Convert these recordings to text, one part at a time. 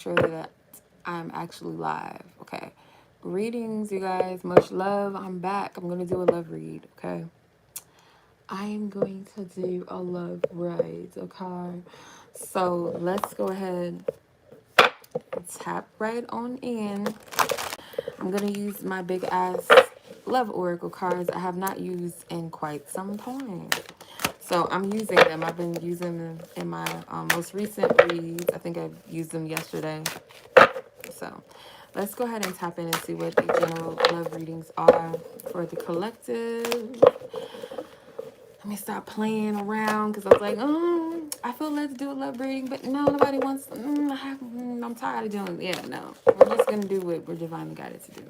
sure that I'm actually live. Okay. Readings, you guys. Much love. I'm back. I'm going to do a love read. Okay. I am going to do a love read. Okay. So let's go ahead and tap right on in. I'm going to use my big ass love oracle cards I have not used in quite some time. So I'm using them. I've been using them in my most recent reads. I think I used them yesterday. So let's go ahead and tap in and see what the general love readings are for the collective. Let me stop playing around because I was like, I feel let's do a love reading, but no, nobody wants. I'm tired of doing. Yeah, no, we're just gonna do what we're divinely guided to do.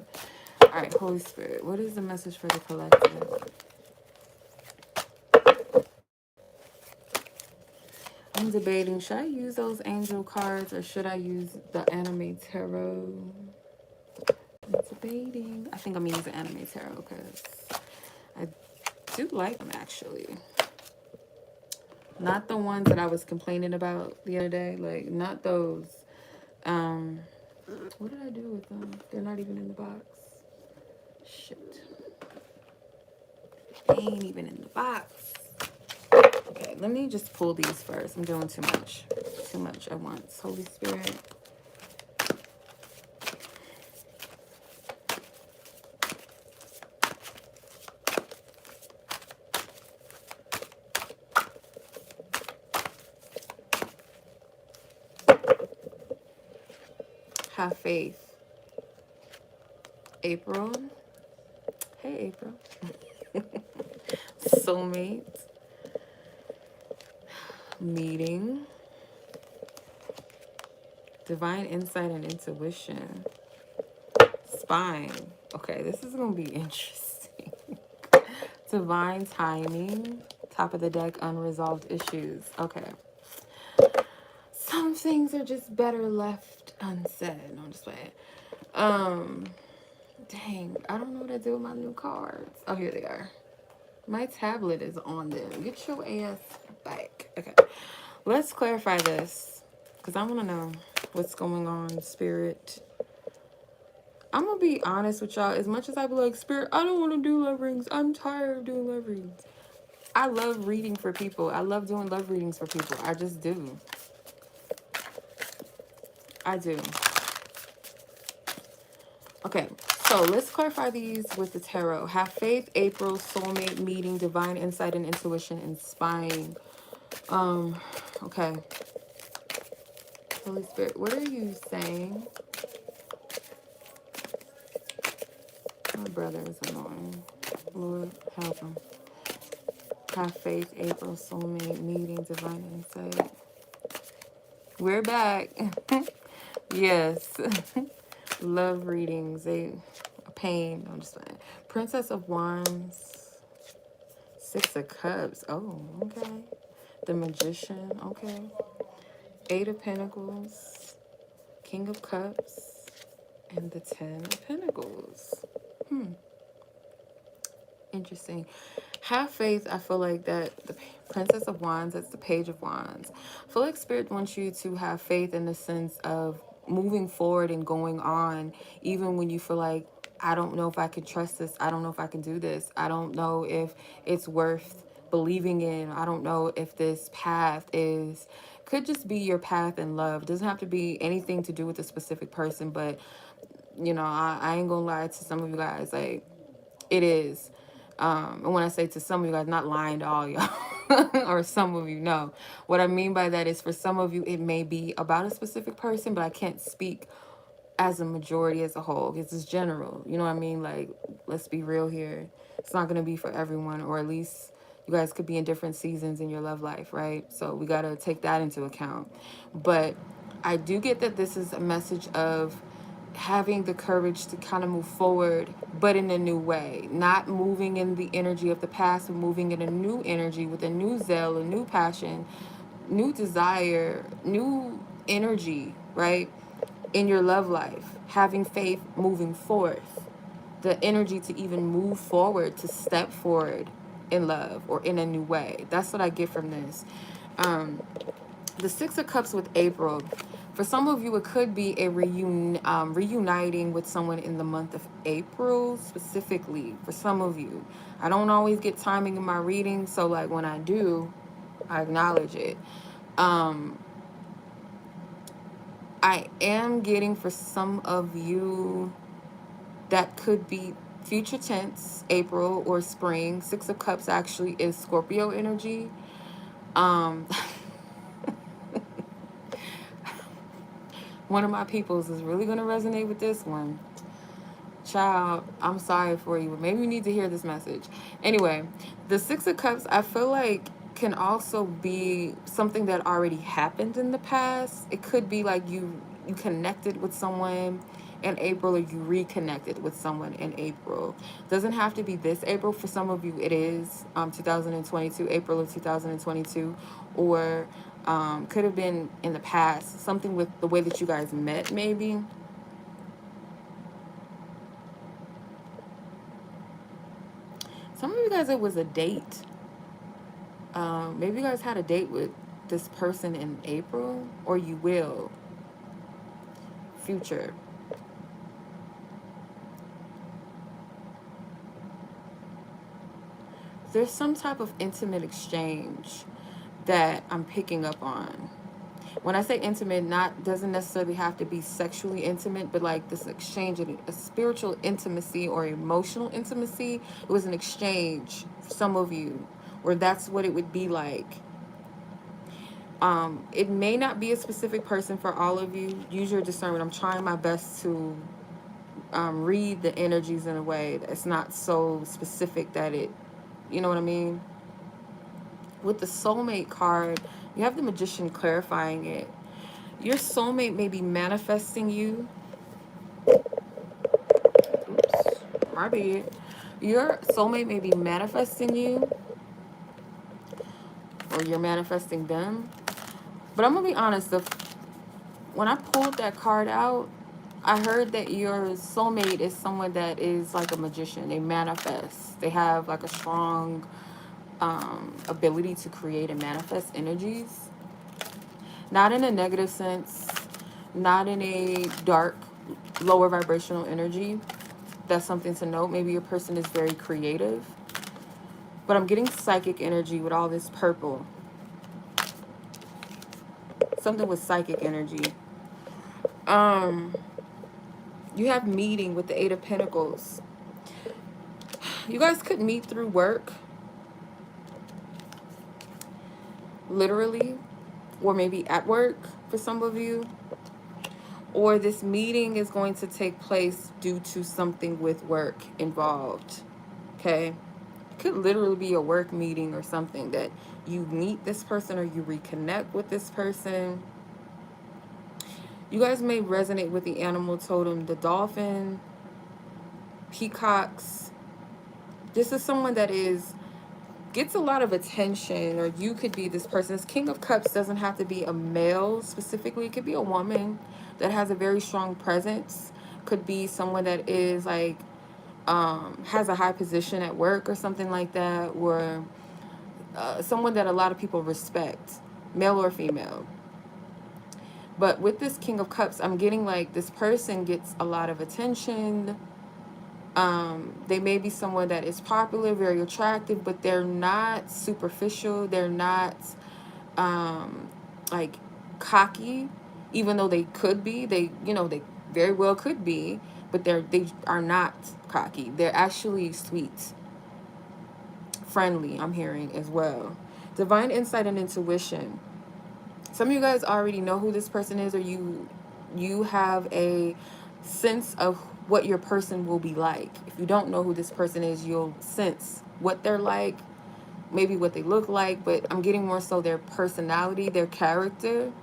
All right, Holy Spirit, what is the message for the collective? I'm debating, should I use those angel cards or should I use the anime tarot? I'm debating. I think I'm gonna use the anime tarot because I do like them actually. Not the ones that I was complaining about the other day. Like, not those. Um, what did I do with them? They're not even in the box. Shit. They ain't even in the box. Okay, let me just pull these first. I'm doing too much. Too much at once. Holy Spirit. Have faith. April. Hey, April. Soulmate. Meeting. Divine insight and intuition. Spine. Okay, this is going to be interesting. Divine timing. Top of the deck, unresolved issues. Okay. Some things are just better left unsaid. No, I'm just playing. Dang, I don't know what to do with my new cards. Oh, here they are. My tablet is on them. Get your ass back. Okay. Let's clarify this. Because I want to know what's going on, Spirit. I'm going to be honest with y'all. As much as I be like, Spirit, I don't want to do love readings. I'm tired of doing love readings. I love reading for people. I love doing love readings for people. I just do. I do. Okay, so let's clarify these with the tarot. Have faith, April, soulmate, meeting, divine insight and intuition, and spine. Okay. Holy Spirit, what are you saying? My brother is annoying. Lord, help him. Have faith, April, soulmate, meeting, divine insight. We're back. Yes. Love readings. A pain. I'm just saying. Princess of Wands. Six of Cups. Oh, okay. The Magician. Okay. Eight of Pentacles. King of Cups. And the Ten of Pentacles. Interesting. Have faith. I feel like that the Princess of Wands, that's the Page of Wands. I feel like Spirit wants you to have faith in the sense of moving forward and going on, even when you feel like, I don't know if I can trust this. I don't know if I can do this. I don't know if it's worth believing in. I don't know if this path is, could just be your path in love. It doesn't have to be anything to do with a specific person, but, you know, I ain't gonna lie to some of you guys. Like, it is. And when I say to some of you guys, not lying to all y'all, or some of you know. What I mean by that is for some of you, it may be about a specific person, but I can't speak as a majority as a whole. It's just general. You know what I mean? Like, let's be real here. It's not going to be for everyone, or at least you guys could be in different seasons in your love life, right? So we got to take that into account. But I do get that this is a message of having the courage to kind of move forward, but in a new way, not moving in the energy of the past, but moving in a new energy with a new zeal, a new passion, new desire, new energy, right? In your love life, having faith, moving forth, the energy to even move forward, to step forward in love or in a new way. That's what I get from this. The Six of Cups with April. For some of you, it could be a reuniting with someone in the month of April, specifically for some of you. I don't always get timing in my reading, so like when I do, I acknowledge it. I am getting for some of you that could be future tense, April or spring. Six of Cups actually is Scorpio energy. Um, one of my peoples is really going to resonate with this one. Child, I'm sorry for you, but maybe you need to hear this message. Anyway, the Six of Cups, I feel like can also be something that already happened in the past. It could be like you connected with someone in April, or you reconnected with someone in April. Doesn't have to be this April. For some of you, it is 2022, April of 2022, or could have been in the past. Something with the way that you guys met, maybe. Some of you guys, it was a date. Maybe you guys had a date with this person in April, or you will. Future. There's some type of intimate exchange that I'm picking up on. When I say intimate, doesn't necessarily have to be sexually intimate, but like this exchange of a spiritual intimacy or emotional intimacy. It was an exchange for some of you, where that's what it would be like. It may not be a specific person for all of you. Use your discernment. I'm trying my best to read the energies in a way that's not so specific that it, you know what I mean? With the soulmate card, you have the Magician clarifying it. Your soulmate may be manifesting you. Oops, my bad. Your soulmate may be manifesting you, or you're manifesting them. But I'm going to be honest, when I pulled that card out, I heard that your soulmate is someone that is like a magician. They manifest. They have like a strong ability to create and manifest energies. Not in a negative sense, not in a dark, lower vibrational energy. That's something to note. Maybe your person is very creative. But I'm getting psychic energy with all this purple. Something with psychic energy. You have meeting with the Eight of Pentacles. You guys could meet through work. Literally. Or maybe at work for some of you. Or this meeting is going to take place due to something with work involved. Okay? It could literally be a work meeting or something that you meet this person or you reconnect with this person. You guys may resonate with the animal totem, the dolphin, peacocks. This is someone that gets a lot of attention, or you could be this person. This King of Cups doesn't have to be a male specifically. It could be a woman that has a very strong presence. Could be someone that is like has a high position at work or something like that, or someone that a lot of people respect, male or female. But with this King of Cups, I'm getting like this person gets a lot of attention. They may be someone that is popular, very attractive, but they're not superficial. They're not like cocky, even though they could be. They very well could be, but they are not cocky. They're actually sweet, friendly, I'm hearing as well. Divine insight and intuition. Some of you guys already know who this person is, or you have a sense of what your person will be like. If you don't know who this person is, you'll sense what they're like, maybe what they look like, but I'm getting more so their personality, their character,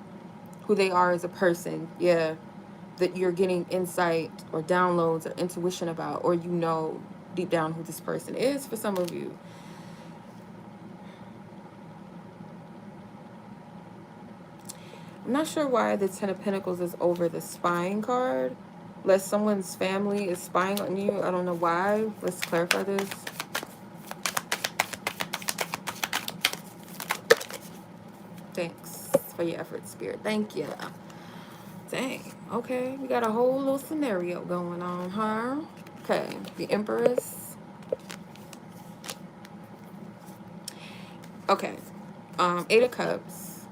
who they are as a person. Yeah, that you're getting insight or downloads or intuition about, or you know deep down who this person is for some of you. I'm not sure why the Ten of Pentacles is over the spying card. Unless someone's family is spying on you. I don't know why. Let's clarify this. Thanks for your effort, Spirit. Thank you. Dang. Okay, we got a whole little scenario going on, huh? Okay, the Empress. Okay, Eight of Cups.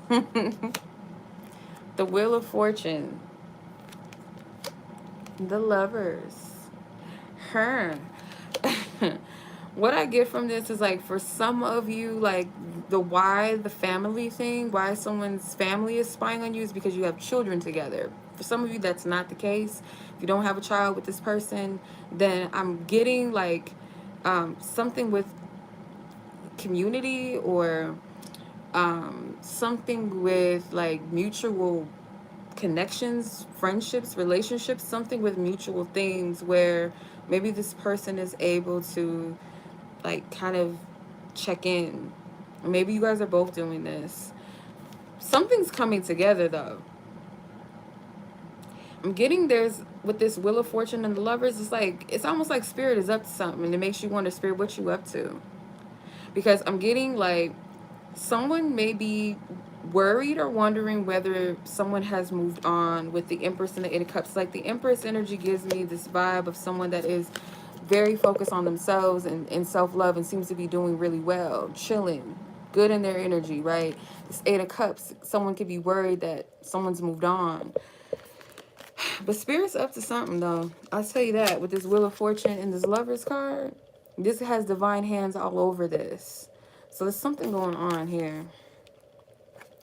The Wheel of Fortune. The Lovers. Her. What I get from this is like, for some of you, like the family thing, why someone's family is spying on you is because you have children together. For some of you, that's not the case. If you don't have a child with this person, then I'm getting like something with community, or something with like mutual connections, friendships, relationships, something with mutual things where maybe this person is able to like kind of check in. Maybe you guys are both doing this. Something's coming together though. I'm getting there's with this Wheel of Fortune and the Lovers, it's like it's almost like spirit is up to something, and it makes you wonder, spirit, what you up to? Because I'm getting like someone may be worried or wondering whether someone has moved on with the Empress and the Eight of Cups. Like the Empress energy gives me this vibe of someone that is very focused on themselves and self-love, and seems to be doing really well, chilling, good in their energy, right? This Eight of Cups, someone could be worried that someone's moved on. But Spirit's up to something, though. I'll tell you that. With this Wheel of Fortune and this Lover's card, this has divine hands all over this. So there's something going on here.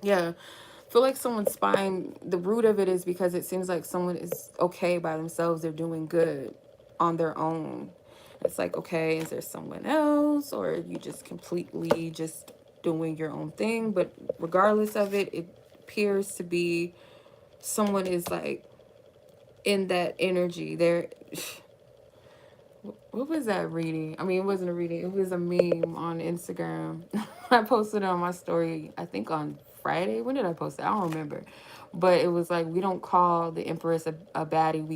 Yeah. I feel like someone's spying. The root of it is because it seems like someone is okay by themselves. They're doing good on their own. It's like, okay, is there someone else? Or are you just completely just doing your own thing? But regardless of it, it appears to be someone is like in that energy. They're what was that reading? I mean, it wasn't a reading. It was a meme on Instagram. I posted it on my story, I think on Friday. When did I post it? I don't remember. But it was like, we don't call the Empress a baddie. We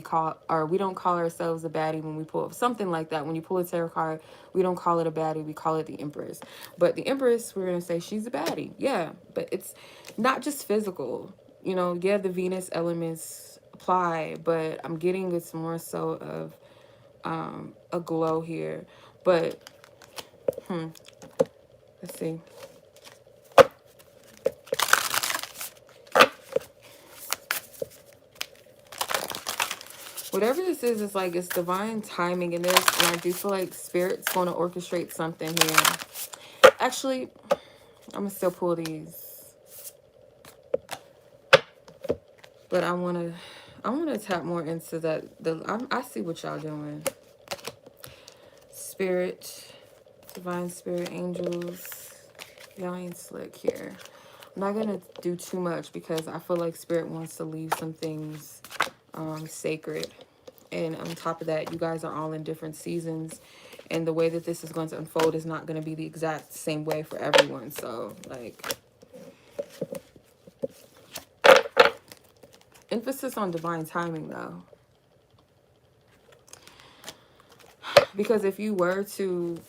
don't call ourselves a baddie when we pull something like that. When you pull a tarot card, we don't call it a baddie. We call it the Empress. But the Empress, we're going to say she's a baddie. Yeah. But it's not just physical. You know, yeah, the Venus elements apply. But I'm getting it's more so of a glow here. But let's see. Whatever this is, it's like it's divine timing in this, and I do feel like spirit's going to orchestrate something here. Actually, I'm gonna still pull these, but I want to tap more into that. I see what y'all doing. Spirit, divine spirit, angels. Y'all ain't slick here. I'm not gonna do too much because I feel like spirit wants to leave some things sacred. And on top of that, you guys are all in different seasons, and the way that this is going to unfold is not going to be the exact same way for everyone. So like, emphasis on divine timing though, because if you were to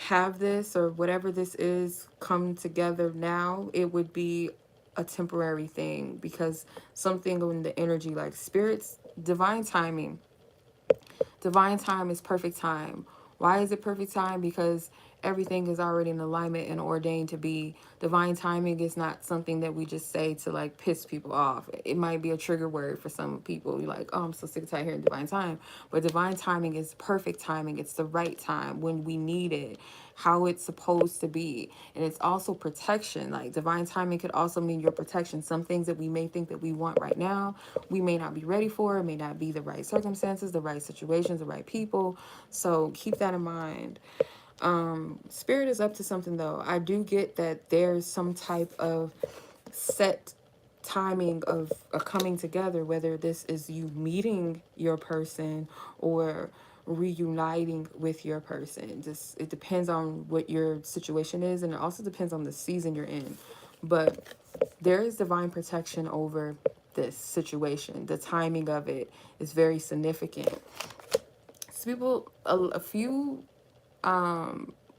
have this or whatever this is come together now, it would be a temporary thing, because something in the energy, like spirits, divine timing. Divine time is perfect time. Why is it perfect time? Because everything is already in alignment and ordained to be. Divine timing is not something that we just say to like piss people off. It might be a trigger word for some people. You're like, oh, I'm so sick and tired of hearing divine time. But divine timing is perfect timing. It's the right time when we need it, how it's supposed to be. And it's also protection. Like divine timing could also mean your protection. Some things that we may think that we want right now, we may not be ready for. It may not be the right circumstances, the right situations, the right people. So keep that in mind. Spirit is up to something though. I do get that there's some type of set timing of a coming together, whether this is you meeting your person or reuniting with your person. Just it depends on what your situation is, and it also depends on the season you're in. But there is divine protection over this situation. The timing of it is very significant. So people, a few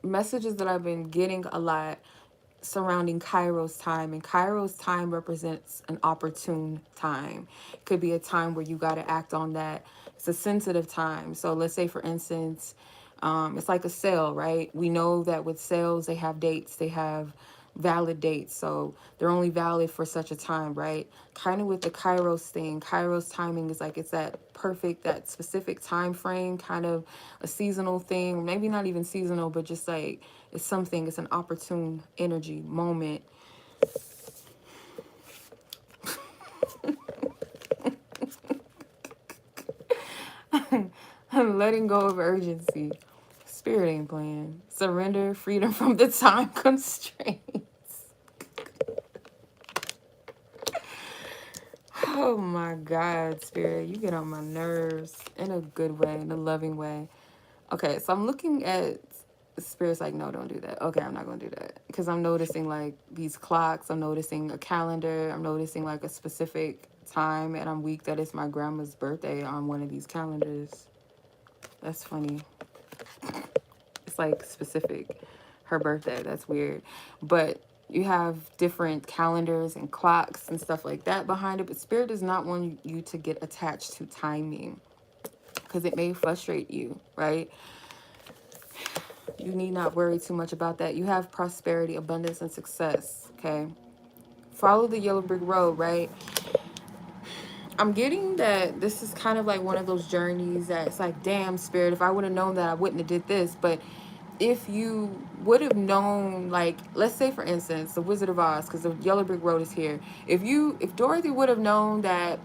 messages that I've been getting a lot. surrounding Kairos time, and Kairos time represents an opportune time. It could be a time where you got to act on that. It's a sensitive time. So let's say, for instance, it's like a sale, right? We know that with sales, they have dates, they have valid dates, so they're only valid for such a time, right? Kind of with the Kairos thing, Kairos timing is like it's that perfect, that specific time frame, kind of a seasonal thing, maybe not even seasonal, but just like it's something, it's an opportune energy moment. Letting go of urgency. Spirit ain't playing. Surrender, freedom from the time constraints. Oh my God, Spirit, you get on my nerves in a good way, in a loving way. Okay, so I'm looking at Spirit's like, no, don't do that. Okay, I'm not going to do that. Because I'm noticing like these clocks, I'm noticing a calendar, I'm noticing like a specific time, and I'm weak that it's my grandma's birthday on one of these calendars. That's funny. It's like specific, her birthday. That's weird. But you have different calendars and clocks and stuff like that behind it. But Spirit does not want you to get attached to timing because it may frustrate you, right? You need not worry too much about that. You have prosperity, abundance, and success, okay? Follow the yellow brick road, right? I'm getting that this is kind of like one of those journeys that it's like, damn, Spirit, if I would have known that, I wouldn't have did this. But if you would have known, like, let's say, for instance, the Wizard of Oz, because the yellow brick road is here. If Dorothy would have known that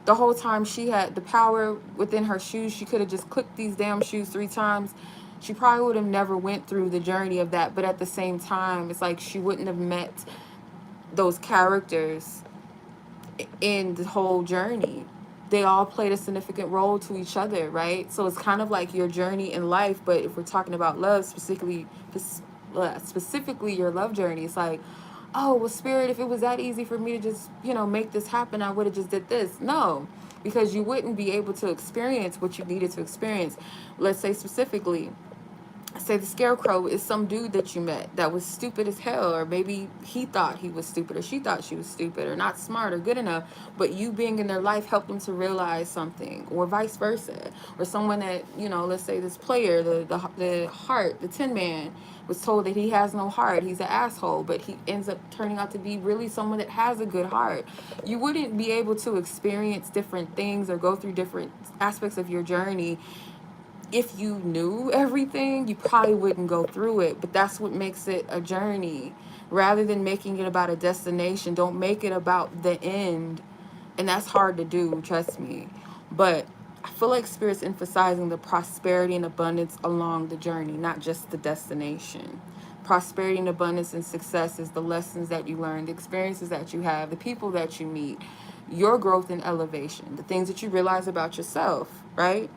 the whole time she had the power within her shoes, she could have just clicked these damn shoes 3 times. She probably would have never went through the journey of that. But at the same time, it's like she wouldn't have met those characters in the whole journey. They all played a significant role to each other, right? So it's kind of like your journey in life. But if we're talking about love, specifically your love journey, it's like, oh, well, Spirit, if it was that easy for me to just, make this happen, I would have just did this. No, because you wouldn't be able to experience what you needed to experience. Let's say specifically, say the scarecrow is some dude that you met that was stupid as hell, or maybe he thought he was stupid, or she thought she was stupid, or not smart or good enough, but you being in their life helped them to realize something, or vice versa. Or someone that, let's say this player, the heart, the Tin Man, was told that he has no heart, he's an asshole, but he ends up turning out to be really someone that has a good heart. You wouldn't be able to experience different things or go through different aspects of your journey if you knew everything. You probably wouldn't go through it, but that's what makes it a journey. Rather than making it about a destination, don't make it about the end. And that's hard to do, trust me. But I feel like Spirit's emphasizing the prosperity and abundance along the journey, not just the destination. Prosperity and abundance and success is the lessons that you learn, the experiences that you have, the people that you meet, your growth and elevation, the things that you realize about yourself, right?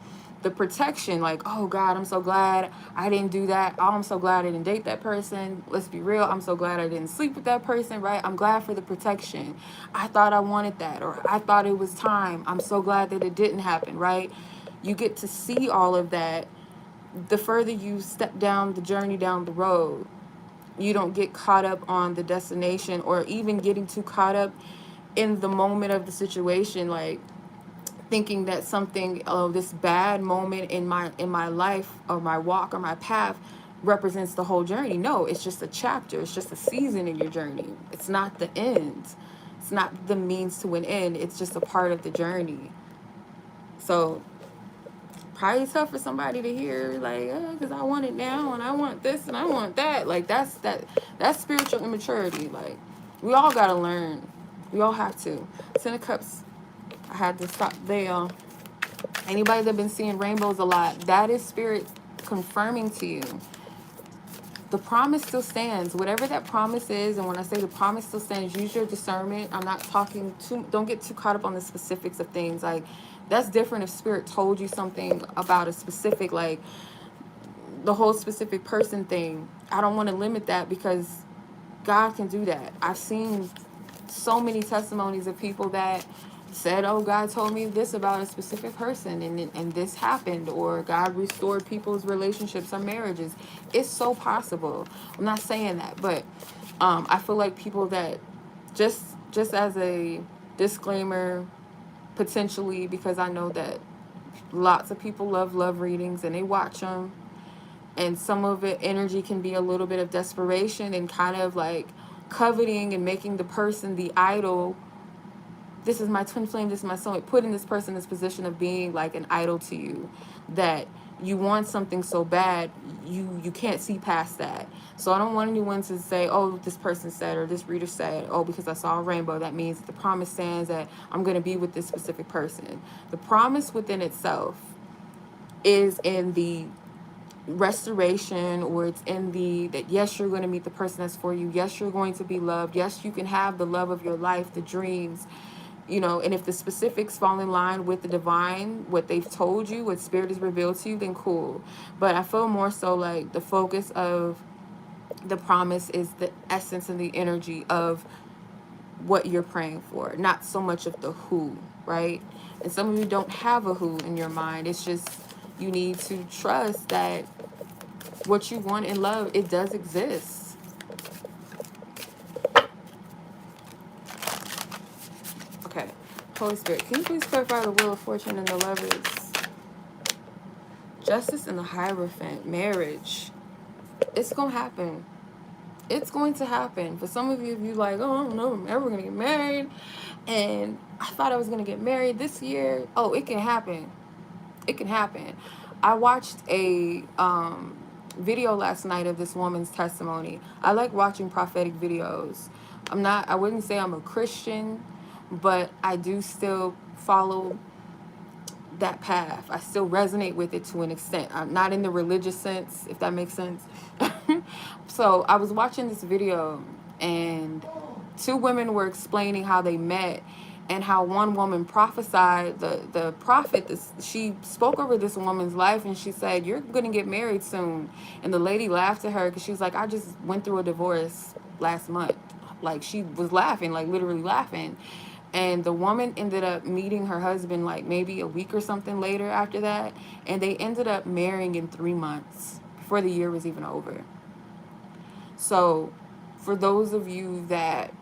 The protection, like, oh God, I'm so glad I didn't do that. Oh, I'm so glad I didn't date that person. Let's be real, I'm so glad I didn't sleep with that person, right? I'm glad for the protection. I thought I wanted that, or I thought it was time. I'm so glad that it didn't happen, right? You get to see all of that the further you step down the journey down the road. You don't get caught up on the destination, or even getting too caught up in the moment of the situation, like thinking that something, this bad moment in my life or my walk or my path represents the whole journey. No, it's just a chapter, it's just a season in your journey. It's not the end, it's not the means to an end, it's just a part of the journey. So probably tough for somebody to hear, like, because I want it now and I want this and I want that. Like, that's spiritual immaturity. Like, we all gotta learn, we all have to. 10 of Cups, I had to stop there. Anybody that been seeing rainbows a lot, that is Spirit confirming to you the promise still stands. Whatever that promise is, and when I say the promise still stands, use your discernment. I'm not talking too, don't get too caught up on the specifics of things. Like, that's different if Spirit told you something about a specific, like the whole specific person thing. I don't want to limit that, because God can do that. I've seen so many testimonies of people that said, oh, God told me this about a specific person, and this happened, or God restored people's relationships or marriages. It's so possible. I'm not saying that, but I feel like people that just as a disclaimer, potentially, because I know that lots of people love readings and they watch them, and some of it energy can be a little bit of desperation and kind of like coveting and making the person the idol. This is my twin flame, this is my soulmate, putting this person in this position of being like an idol to you, that you want something so bad, you can't see past that. So I don't want anyone to say, oh, this person said, or this reader said, oh, because I saw a rainbow, that means that the promise stands that I'm going to be with this specific person. The promise within itself is in the restoration, or it's in the that yes, you're going to meet the person that's for you, yes, you're going to be loved, yes, you can have the love of your life, the dreams, and if the specifics fall in line with the divine, what they've told you, what spirit has revealed to you, then cool. But I feel more so like the focus of the promise is the essence and the energy of what you're praying for, not so much of the who, right? And some of you don't have a who in your mind. It's just you need to trust that what you want in love, it does exist. Okay. Holy Spirit, can you please clarify the Wheel of Fortune and the Lovers? Justice and the Hierophant, marriage. It's going to happen. It's going to happen. For some of you like, oh, I don't know, I'm ever going to get married. And I thought I was going to get married this year. Oh, it can happen. It can happen. I watched a video last night of this woman's testimony. I like watching prophetic videos. I wouldn't say I'm a Christian, but I do still follow that path. I still resonate with it to an extent. I'm not in the religious sense, if that makes sense. So I was watching this video, and two women were explaining how they met, and how one woman prophesied, the prophet, she spoke over this woman's life, and she said, you're going to get married soon. And the lady laughed at her because she was like, I just went through a divorce last month. Like, she was laughing, like literally laughing. And the woman ended up meeting her husband like maybe a week or something later after that. And they ended up marrying in 3 months before the year was even over. So for those of you that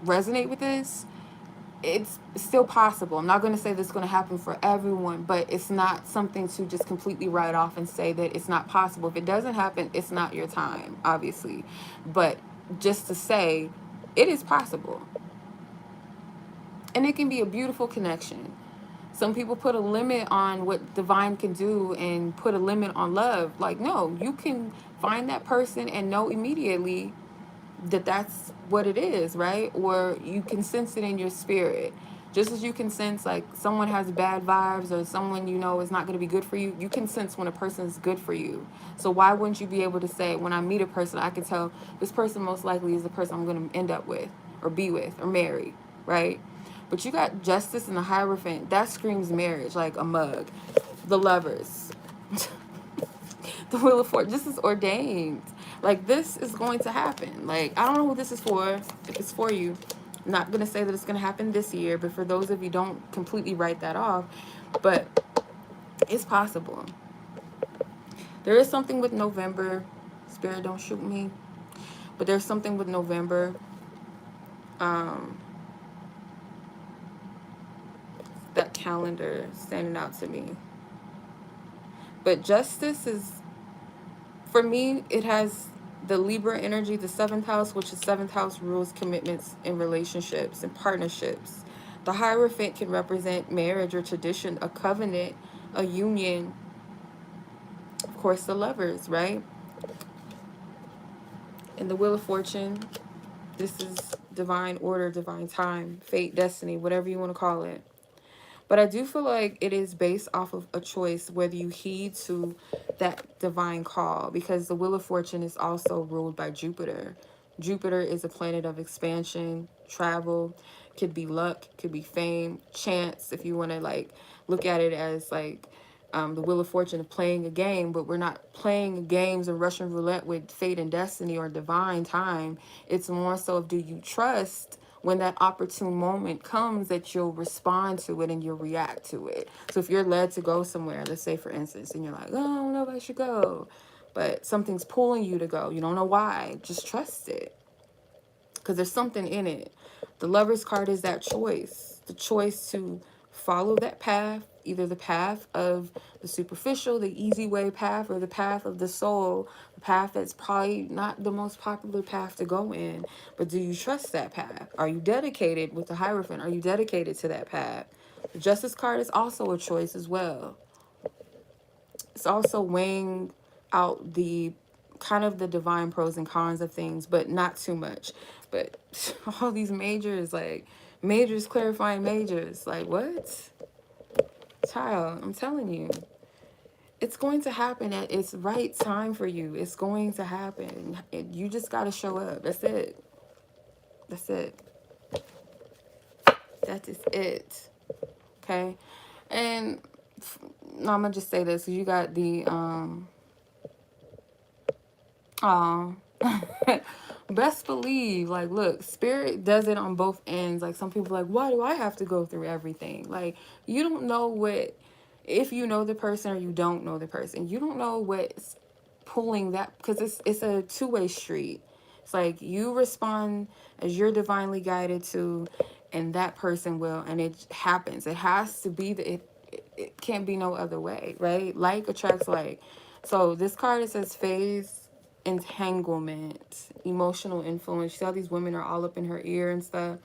resonate with this, it's still possible. I'm not going to say this is going to happen for everyone, but it's not something to just completely write off and say that it's not possible. If it doesn't happen, it's not your time, obviously. But just to say, it is possible. And it can be a beautiful connection. Some people put a limit on what divine can do and put a limit on love. Like, no, you can find that person and know immediately that that's what it is, right? Or you can sense it in your spirit. Just as you can sense like someone has bad vibes, or someone is not going to be good for you, you can sense when a person is good for you. So why wouldn't you be able to say, when I meet a person, I can tell this person most likely is the person I'm going to end up with, or be with, or marry, right? But you got Justice and the Hierophant. That screams marriage like a mug. The Lovers. The Wheel of Fortune. This is ordained. Like, this is going to happen. Like, I don't know who this is for. If it's for you, I'm not going to say that it's going to happen this year. But for those of you, don't completely write that off. But it's possible. There is something with November. Spirit, don't shoot me. But there's something with November. That calendar standing out to me. But Justice is, for me, it has the Libra energy, the 7th house, which is 7th house rules commitments in relationships and partnerships. The Hierophant can represent marriage or tradition, a covenant, a union. Of course, the Lovers, right? And the Wheel of Fortune, this is divine order, divine time, fate, destiny, whatever you want to call it. But I do feel like it is based off of a choice, whether you heed to that divine call, because the Wheel of Fortune is also ruled by Jupiter. Jupiter is a planet of expansion, travel, could be luck, could be fame, chance, if you want to like look at it as like the Wheel of Fortune of playing a game. But we're not playing games of Russian roulette with fate and destiny or divine time. It's more so of, do you trust when that opportune moment comes that you'll respond to it and you'll react to it. So if you're led to go somewhere, let's say for instance, and you're like, oh, I don't know if I should go, but something's pulling you to go, you don't know why, just trust it. because there's something in it. The Lover's card is that choice, the choice to follow that path, either the path of the superficial, the easy way path, or the path of the soul, the path that's probably not the most popular path to go in. But do you trust that path? Are you dedicated with the Hierophant? Are you dedicated to that path? The Justice card is also a choice as well. It's also weighing out the kind of the divine pros and cons of things, but not too much. But all these majors, like majors clarifying majors, like what? Child, I'm telling you, it's going to happen at its right time for you. It's going to happen. You just got to show up. That's it. That's it. That is it. Okay. And no, I'm gonna just say this. You got the best believe, like, look, spirit does it on both ends. Like, some people are like, why do I have to go through everything? Like, you don't know what, if you know the person or you don't know the person, you don't know what's pulling that, because it's a two-way street. It's like you respond as you're divinely guided to, and that person will, and it happens. It has to be it can't be no other way, right? Like attracts like. So this card, it says phase entanglement, emotional influence. You see how these women are all up in her ear and stuff.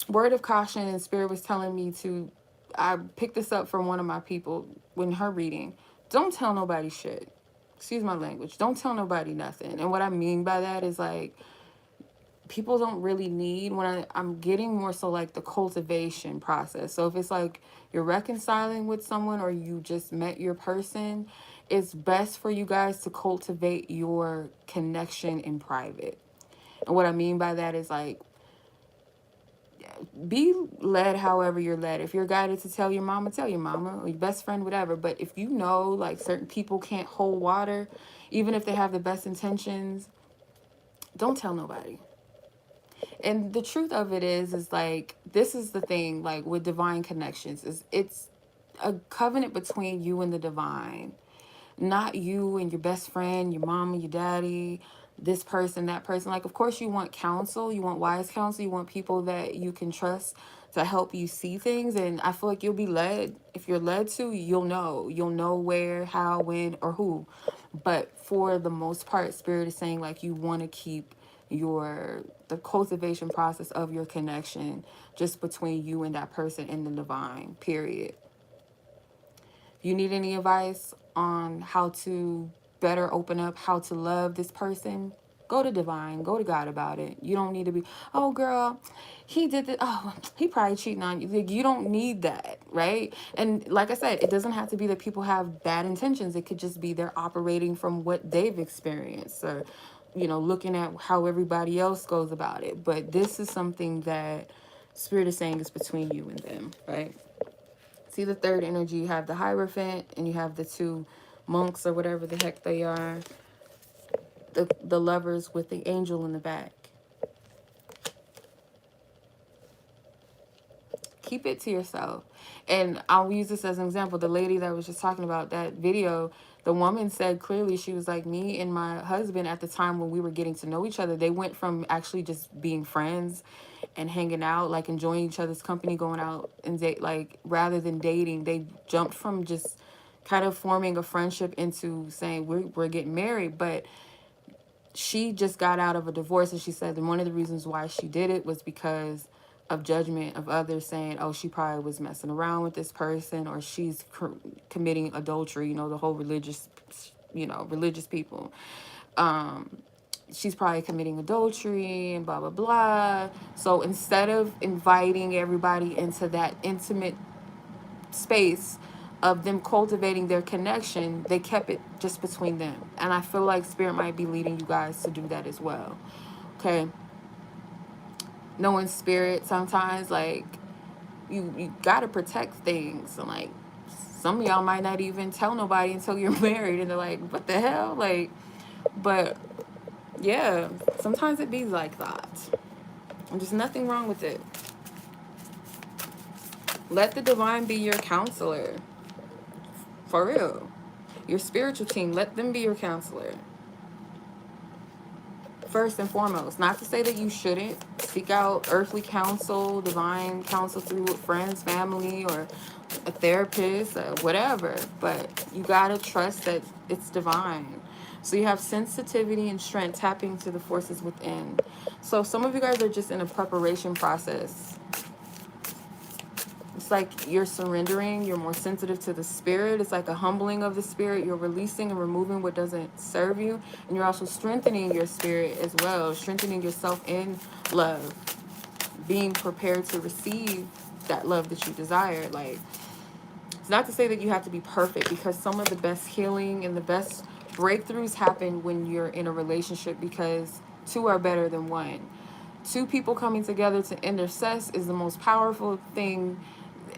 Word of caution, and spirit was telling me to, I picked this up from one of my people when her reading. Don't tell nobody shit. Excuse my language. Don't tell nobody nothing. And what I mean by that is like, people don't really need, when I'm getting more so like the cultivation process. So if it's like you're reconciling with someone or you just met your person, it's best for you guys to cultivate your connection in private. And what I mean by that is like, be led however you're led. If you're guided to tell your mama, or your best friend, whatever. But if you know like certain people can't hold water, even if they have the best intentions, don't tell nobody. And the truth of it is like, this is the thing, like with divine connections, is it's a covenant between you and the divine, not you and your best friend, your mama, your daddy, this person, that person. Like, of course you want counsel, you want wise counsel, you want people that you can trust to help you see things. And I feel like you'll be led. If you're led to, you'll know where, how, when, or who. But for the most part, spirit is saying like, you want to keep the cultivation process of your connection just between you and that person and the divine, period. If you need any advice on how to better open up, how to love this person, go to divine, go to God about it. You don't need to be, oh girl, he did this, oh, he probably cheating on you. Like, you don't need that, right? And like I said, it doesn't have to be that people have bad intentions. It could just be they're operating from what they've experienced, or looking at how everybody else goes about it. But this is something that spirit is saying is between you and them, right? See the third energy, you have the Hierophant and you have the two monks or whatever the heck they are. The lovers with the angel in the back. Keep it to yourself. And I'll use this as an example. The lady that was just talking about that video, the woman said clearly, she was like, me and my husband at the time when we were getting to know each other, they went from actually just being friends and hanging out, like enjoying each other's company, going out and date, like rather than dating, they jumped from just kind of forming a friendship into saying we're getting married. But she just got out of a divorce, and she said that one of the reasons why she did it was because of judgment of others saying, oh, she probably was messing around with this person, or she's committing adultery, the whole religious people. She's probably committing adultery and blah, blah, blah. So instead of inviting everybody into that intimate space of them cultivating their connection, they kept it just between them. And I feel like spirit might be leading you guys to do that as well. Okay. Knowing spirit, sometimes like you gotta protect things, and like some of y'all might not even tell nobody until you're married, and they're like, what the hell? Like, but yeah, sometimes it be like that, and there's nothing wrong with it. Let the divine be your counselor. For real. Your spiritual team, let them be your counselor. first and foremost. Not to say that you shouldn't seek out earthly counsel, divine counsel through friends, family, or a therapist, whatever, but you gotta trust that it's divine. So you have sensitivity and strength tapping to the forces within. So some of you guys are just in a preparation process. It's like you're surrendering, you're more sensitive to the spirit. It's like a humbling of the spirit. You're releasing and removing what doesn't serve you. And you're also strengthening your spirit as well, strengthening yourself in love, being prepared to receive that love that you desire. Like, it's not to say that you have to be perfect, because some of the best healing and the best breakthroughs happen when you're in a relationship, because two are better than one. Two people coming together to intercess is the most powerful thing.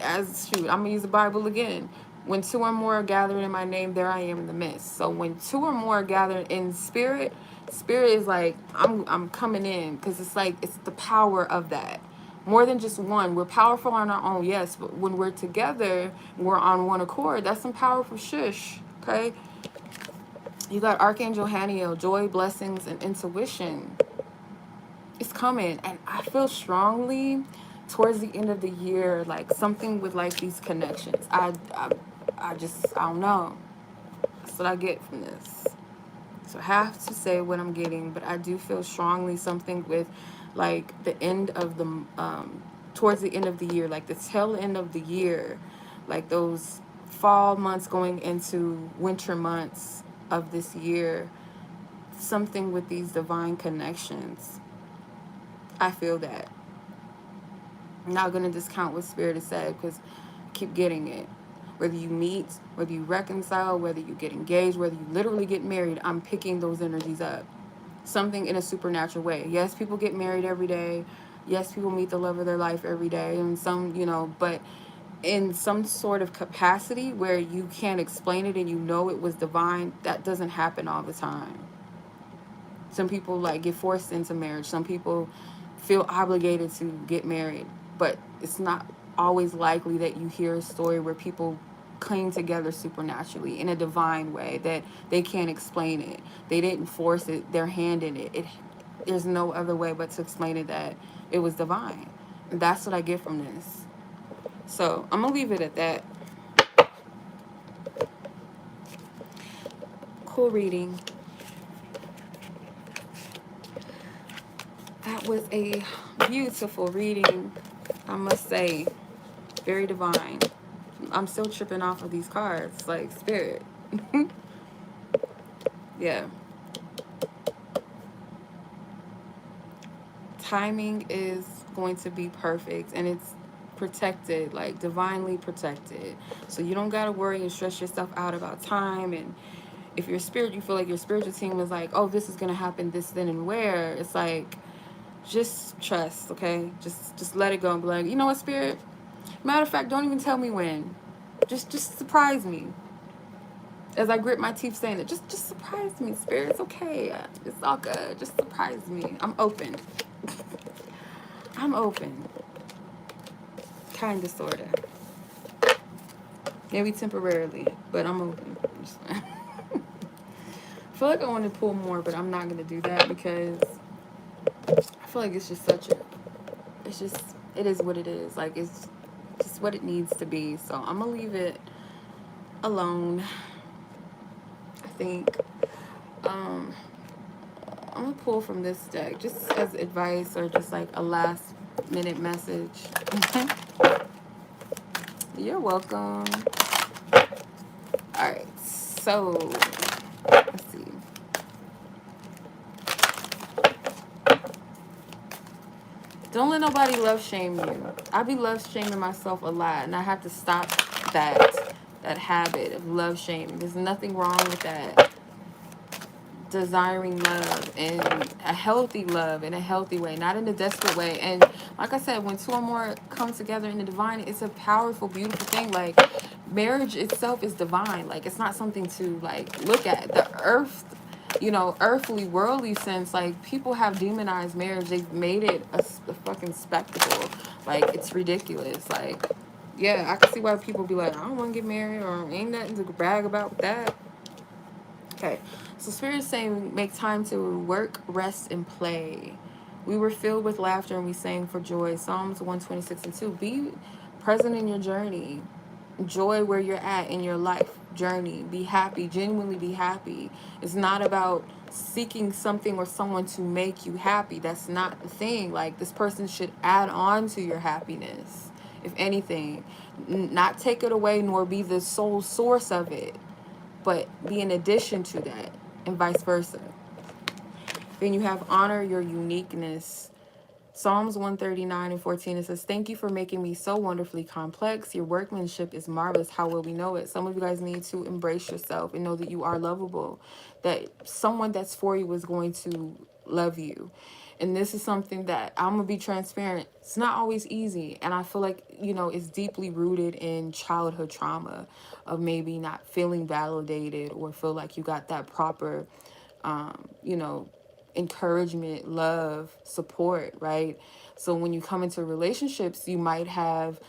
As shoot, I'm gonna use the Bible again. When two or more are gathered in my name, there I am in the midst. So when two or more are gathered in spirit, spirit is like I'm coming in, because it's like it's the power of that. More than just one. We're powerful on our own, yes, but when we're together, we're on one accord. That's some powerful shush. Okay. You got Archangel Haniel, joy, blessings, and intuition. It's coming, and I feel strongly towards the end of the year, like something with like these connections. I don't know. That's what I get from this. So I have to say what I'm getting, but I do feel strongly something with like the end of the towards the end of the year, like the tail end of the year, like those fall months going into winter months of this year. Something with these divine connections. I feel that. I'm not going to discount what Spirit has said, because I keep getting it. Whether you meet, whether you reconcile, whether you get engaged, whether you literally get married, I'm picking those energies up. Something in a supernatural way. Yes, people get married every day. Yes, people meet the love of their life every day. And some, but in some sort of capacity where you can't explain it and you know it was divine, that doesn't happen all the time. Some people like get forced into marriage. Some people feel obligated to get married, but it's not always likely that you hear a story where people cling together supernaturally in a divine way that they can't explain it. They didn't force it, their hand in it. There's no other way but to explain it, that it was divine. And that's what I get from this. So I'm gonna leave it at that. Cool reading. That was a beautiful reading, I must say. Very divine. I'm still tripping off of these cards, like Spirit. Yeah. Timing is going to be perfect, and it's protected, like divinely protected. So you don't got to worry and stress yourself out about time. And if your spirit, you feel like your spiritual team is like, oh, this is going to happen this, then, and where, it's like, just trust, okay? Just let it go and be like, you know what, Spirit? Matter of fact, don't even tell me when. Just surprise me. As I grit my teeth saying it, just surprise me, Spirit. It's okay. It's all good. Just surprise me. I'm open. I'm open. Kinda, sorta. Maybe temporarily, but I'm open. I feel like I want to pull more, but I'm not gonna do that, because I feel like it's just it is what it is. Like, it's just what it needs to be. So I'm gonna leave it alone. I think I'm gonna pull from this deck just as advice, or just like a last minute message. You're welcome. All right, so let's see. Don't let nobody love shame you. I be love shaming myself a lot, and I have to stop that habit of love shaming. There's nothing wrong with that. Desiring love, and a healthy love in a healthy way, not in a desperate way. And like I said, when two or more come together in the divine, it's a powerful, beautiful thing. Like, marriage itself is divine. Like, it's not something to like look at. The earth, earthly, worldly sense, like, people have demonized marriage. They've made it a fucking spectacle. Like, it's ridiculous. Like, yeah, I can see why people be like, I don't want to get married, or ain't nothing to brag about that. Okay, so Spirit is saying make time to work, rest, and play. We were filled with laughter and we sang for joy. Psalms 126 and 2. Be present in your journey. Joy where you're at in your life journey. Be happy, genuinely be happy. It's not about seeking something or someone to make you happy. That's not the thing. Like, this person should add on to your happiness, if anything. Not take it away nor be the sole source of it, but be in addition to that, and vice versa. Then you have honor your uniqueness. Psalms 139 and 14, it says, thank you for making me so wonderfully complex. Your workmanship is marvelous. How will we know it? Some of you guys need to embrace yourself and know that you are lovable, that someone that's for you is going to love you. And this is something that I'm going to be transparent. It's not always easy. And I feel like, it's deeply rooted in childhood trauma of maybe not feeling validated or feel like you got that proper, encouragement, love, support, right? So when you come into relationships, you might have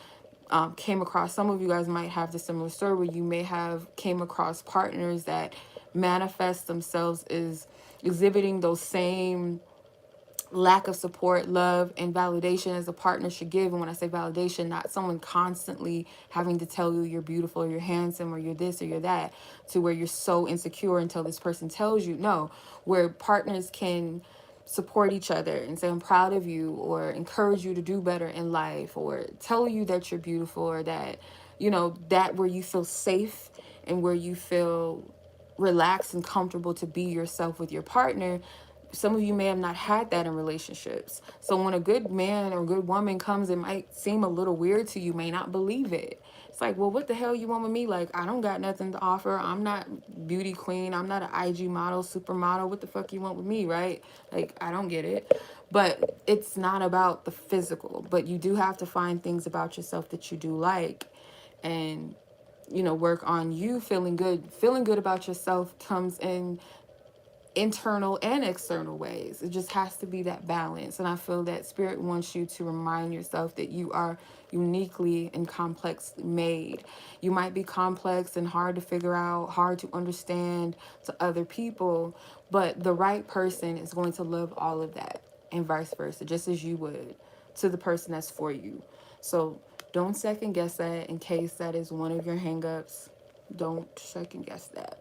came across, some of you guys might have the similar story where you may have came across partners that manifest themselves as exhibiting those same lack of support, love, and validation as a partner should give. And when I say validation, not someone constantly having to tell you you're beautiful or you're handsome or you're this or you're that, to where you're so insecure until this person tells you. No, where partners can support each other and say, I'm proud of you, or encourage you to do better in life, or tell you that you're beautiful, or that, that where you feel safe and where you feel relaxed and comfortable to be yourself with your partner. Some of you may have not had that in relationships. So when a good man or good woman comes, it might seem a little weird to you, may not believe it. It's like, well, what the hell you want with me? Like, I don't got nothing to offer. I'm not beauty queen. I'm not an IG model, supermodel. What the fuck you want with me, right? Like, I don't get it. But it's not about the physical. But you do have to find things about yourself that you do like, and work on you feeling good. Feeling good about yourself comes in internal and external ways. It just has to be that balance. And I feel that Spirit wants you to remind yourself that you are uniquely and complexly made. You might be complex and hard to figure out, hard to understand to other people, but the right person is going to love all of that, and vice versa, just as you would to the person that's for you. So don't second guess that. In case that is one of your hangups, don't second guess that.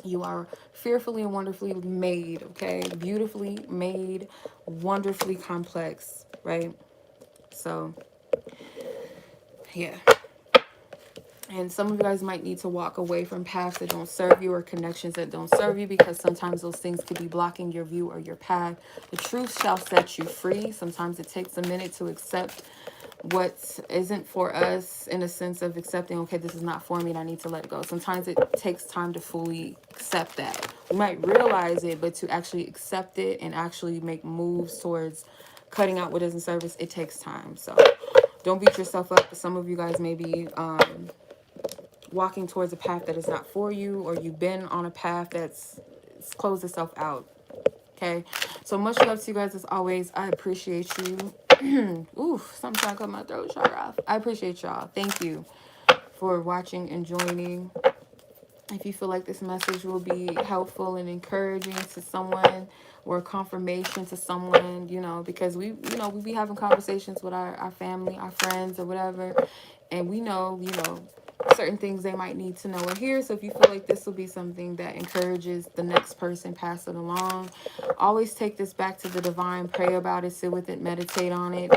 You are fearfully and wonderfully made, okay? Beautifully made, wonderfully complex, right? So, yeah. And some of you guys might need to walk away from paths that don't serve you or connections that don't serve you, because sometimes those things could be blocking your view or your path. The truth shall set you free. Sometimes it takes a minute to accept what isn't for us, in a sense of accepting, okay, this is not for me and I need to let go. Sometimes it takes time to fully accept that. You might realize it, but to actually accept it and actually make moves towards cutting out what doesn't serve us, it takes time. So don't beat yourself up. Some of you guys may be walking towards a path that is not for you, or you've been on a path that's closed itself out. Okay, so much love to you guys as always. I appreciate you. Oof, something trying to cut my throat shut off. I appreciate y'all. Thank you for watching and joining. If you feel like this message will be helpful and encouraging to someone, or confirmation to someone, because we be having conversations with our family, our friends, or whatever, and we know, certain things they might need to know or hear. So if you feel like this will be something that encourages the next person, pass it along. Always take this back to the divine, pray about it, sit with it, meditate on it.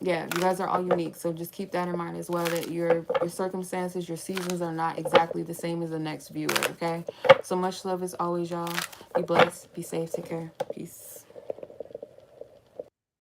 Yeah, you guys are all unique, so just keep that in mind as well, that your circumstances, your seasons are not exactly the same as the next viewer, okay? So much love as always, y'all. Be blessed, be safe, take care, peace.